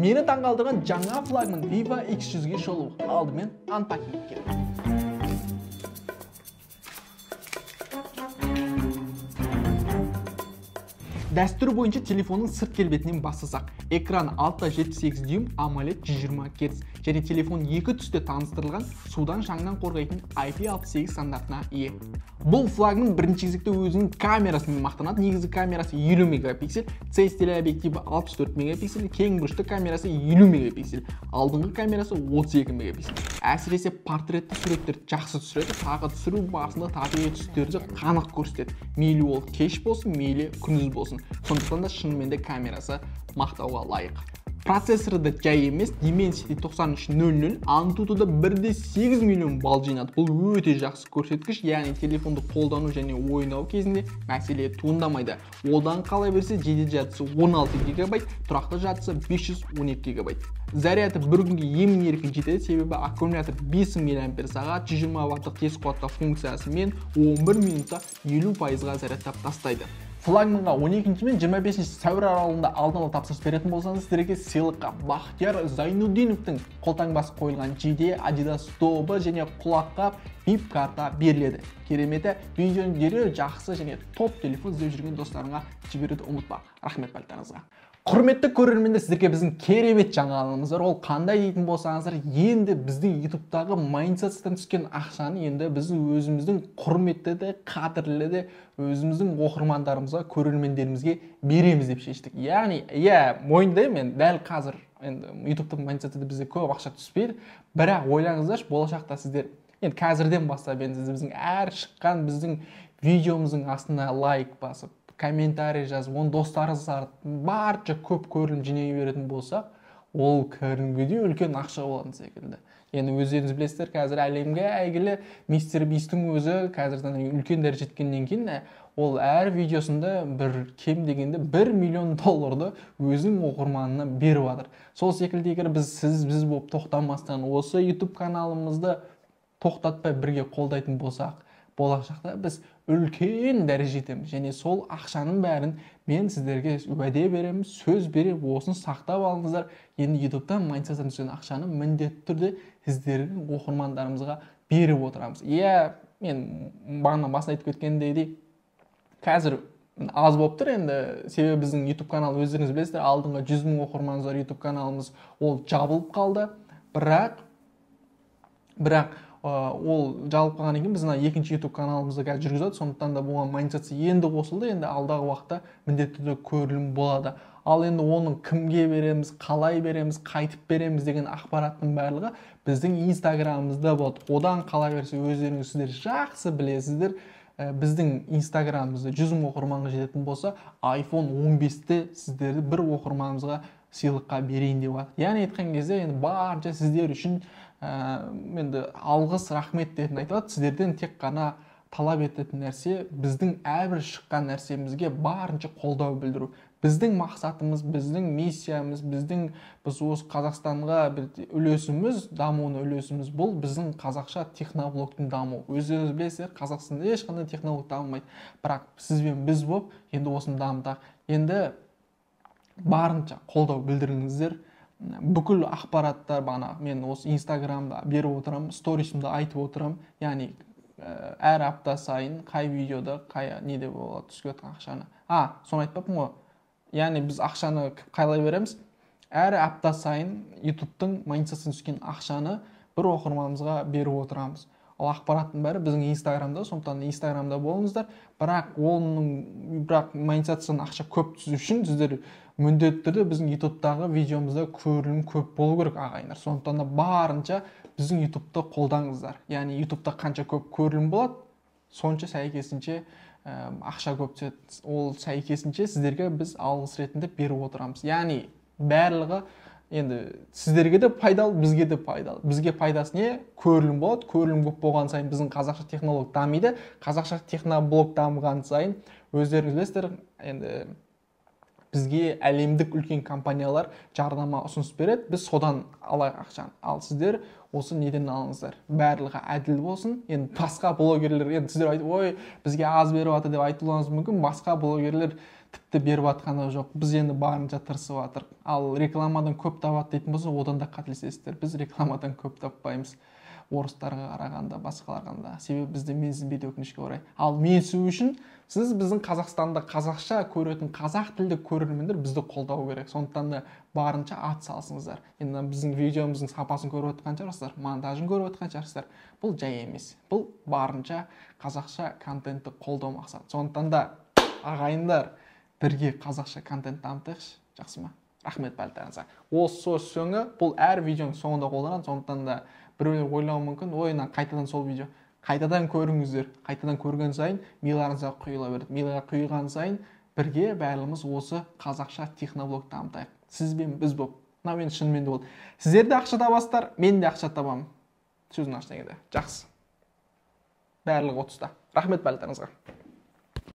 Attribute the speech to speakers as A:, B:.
A: Meni таңғалдырған жаңа флагман Vivo X100-ге шолу. Алдымен анпакинг керек. Дәстүр бойынша телефонның сырт келбетінен бастасақ, экраны 6,78 дюйм AMOLED 120 Гц және телефон екі түсте таныстырылған судан шаңнан қорғайтын IP68 стандартына ие. Бұл флагман бірінші кезекте өзінің камерасымен мақтанады. Негізгі камерасы 50 мегапиксель, C телеобъективі 64 мегапиксель, кең бұрышты камерасы 50 мегапиксель, алдыңғы камерасы 32 мегапиксель. Әсіресе портретті суреттер жақсы түсіреді, тағы түсіру барысында табиғи түстерді қанық көрсетеді. Мейлі ол кеш болсын, мейлі күндіз болсын. Сондықтан да шынымен де камерасы мақтауға лайық. Процессоры да жай емес, Dimensity 9300, Antutu'da 1,8 миллион балл жинады. Бұл өте жақсы көрсеткіш, яғни телефонды қолдану және ойнау кезінде мәселе туындамайды. Одан қалай берсе, жедел жадысы 16 гигабайт, тұрақты жадысы 512 гигабайт. Заряды бір күнге емін-еркін жетеді, себебі аккумулятор 5000 мАч, 120 ваттық тез қуаттау функциясымен 11 минутта 50%-ға зарядтап тастайды. Флагманға 12 мен 25 сәуір аралығында алдын ала тапсырыс беретін болсаңыз, сіздерге сыйлыққа Бахтияр Зайнуддиновтың қолтаңбасы қойылған жейде, Adidas добы және құлаққап VIP карта беріледі. Кереметі, видеоны дереу жақсы және топ телефон іздеп жүрген достарыңа жіберуді ұмытпа. Рахмет барлықтарыңызға. Құрметті көрермендер, сіздерге біздің керемет жаңалығымыз бар. Ол қандай дейтін болсаңыздар, енді біздің YouTube'дағы монетизациядан түскен ақшаны енді біз өзіміздің құрметті де, қадірлі де өзіміздің оқырмандарымызға, көрермендерімізге береміз деп шештік. Яғни, мойындаймын, дәл қазір енді YouTube'тың монетизацияда бізде көп ақша түспейді, бірақ ойлаңыздаршы, болашақта сіздер енді қазірден бастап біздің әр шыққан біздің видеомыздың астына лайк басып, комментарий жазып, оны достарыңызға барынша көп көрілім жинай беретін болсақ, ол кәдімгідей үлкен ақша болатын секілді. Енді өздеріңіз білесіздер, қазір әлемге әйгілі мистер Бистің өзі қазірден үлкен дәрежеге жеткеннен кейін ол әр видеосында кем дегенде 1 миллион долларды өзінің оқырманына беріп жатыр. Сол секілді егер біз болып тоқтамастан осы YouTube каналымызды тоқтатпай бірге қолдайтын болсақ, болашақта біз үлкен дәрежедеміз және сол ақшаның бәрін мен сіздерге уәде беремін, сөз беремін, осын сақтап алыңыздар. Енді YouTube'дан монетизациядан түскен ақшаны міндетті түрде сіздердің оқырмандарымызға беріп отырамыз. Мен басында айтып кеткендей, қазір аз болып тұр енді, себебі біздің YouTube каналы өздеріңіз білесіздер, алдыңғы 100 мың оқырманымыз бар YouTube каналымыз ол жабылып қалды. Бірақ ол жалып қалғаннан кейін біз екінші YouTube каналымызды қазір жүргізеді, сондықтан да бұған монетизация енді қосылды, енді алдағы уақытта міндетті түрде көрілім болады. Ал енді оның кімге береміз, қалай береміз, қайтып береміз деген ақпараттың барлығы біздің Instagram'ымызда болады. Одан қалай берсе өздеріңіз сіздер жақсы білесіздер. Біздің Instagram'ымызда 100 мың оқырманға жететін болса, iPhone 15-ті сіздерді бір оқырманымызға сыйлыққа берейін деп жатыр. Яғни айтқан кезде енді барынша сіздер үшін енді алғыс рахмет дейтін айтады. Сіздерден тек қана талап ететін нәрсе біздің әрбір шыққан нәрсемізге барынша қолдау білдіру. Біздің мақсатымыз, біздің миссиямыз, біз осы Қазақстанға үлесіміз, дамуына үлесіміз бұл біздің қазақша техноблогтың дамуы. Өздеріңіз білесіздер, Қазақстанда ешқандай технолог дамымайды. Бірақ сізбен біз болып, енді осыны дамытайық. Енді барынша қолдау білдіріңіздер. Бүкіл ақпараттар мен осы Инстаграмда беріп отырамын, сторисімді айтып отырамын. Яғни әр апта сайын қай видеода, неде болады түсіп жатқан ақшаны. Соны айтпаппын ғой. Яғни біз ақшаны қалай береміз? Әр апта сайын YouTube'тың монетизациядан түскен ақшаны бір оқырманымызға беріп отырамыз. Ол ақпараттың бәрі біздің Инстаграмда, сондықтан Инстаграмда болыңыздар. Бірақ монетизациядан ақша көп түсу үшін сіздер міндетті түрде біздің YouTube'дағы видеомызда көрілім көп болу керек ағайындар. Сондықтан да барынша біздің YouTube'ты қолдаңыздар. Яғни YouTube'да қанша көп көрілім болады, сонша сәйкесінше ақша көп түседі. Ол сәйкесінше сіздерге біз алғыс ретінде беріп отырамыз. Яғни барлығы енді сіздерге де пайдалы, бізге де пайдалы. Бізге пайдасы не? Көрілім болады. Көрілім көп болған сайын біздің қазақша технолог дамиды. Қазақша техноблог дамыған сайын өздеріңіз білесіздер, енді бізге әлемдік үлкен компаниялар жарнама ұсыныс береді, біз содан алайық ақшаны. Ал сіздер осы неден алыңыздар? Барлығы әділ болсын. Енді басқа блогерлер, енді сіздер айтып, бізге аз беріп жатыр деп айтуларыңыз мүмкін. Басқа блогерлер тіпті беріп жатқаны жоқ. Біз енді барынша тырысып жатырық. Ал рекламадан көп табады дейтін болса, одан да қателесесіздер. Біз рекламадан көп таппаймыз. Орыстарға қарағанда, басқаларға. Себебі бізде менсінбейді, өкінішке орай. Ал менсіну үшін сіз біздің Қазақстанда қазақша көретін, қазақ тілді көрермендер бізді қолдау керек. Сондықтан да барынша ат салсыңыздар. Енді біздің видеомыздың сапасын көріп отқан шығарсыздар, монтажын көріп отқан шығарсыздар. Бұл жай емес. Бұл барынша қазақша контентті қолдау мақсат. Сондықтан да ағайындар, бірге қазақша контент дамытайықшы. Жақсы ма? Рахмет барлықтарыңызға. Осы сөз соңы, бұл әр видеоның соңында қолданады. Сондықтан да біреулер ойлауы мүмкін, ойынан қайтадан сол видео. Қайтадан көріңіздер. Қайтадан көрген сайын миларыңызға құйыла береді. Милаға құйылған сайын бірге бәріміз осы қазақша техноблог дамытайық. Сіз бен біз болып. Мынау енді шынымен де болды. Сіздер де ақша табасыздар, мен де ақша табамын. Сөзін ашына келді. Жақсы. Барлығы 30-та. Рахмет барлықтарыңызға.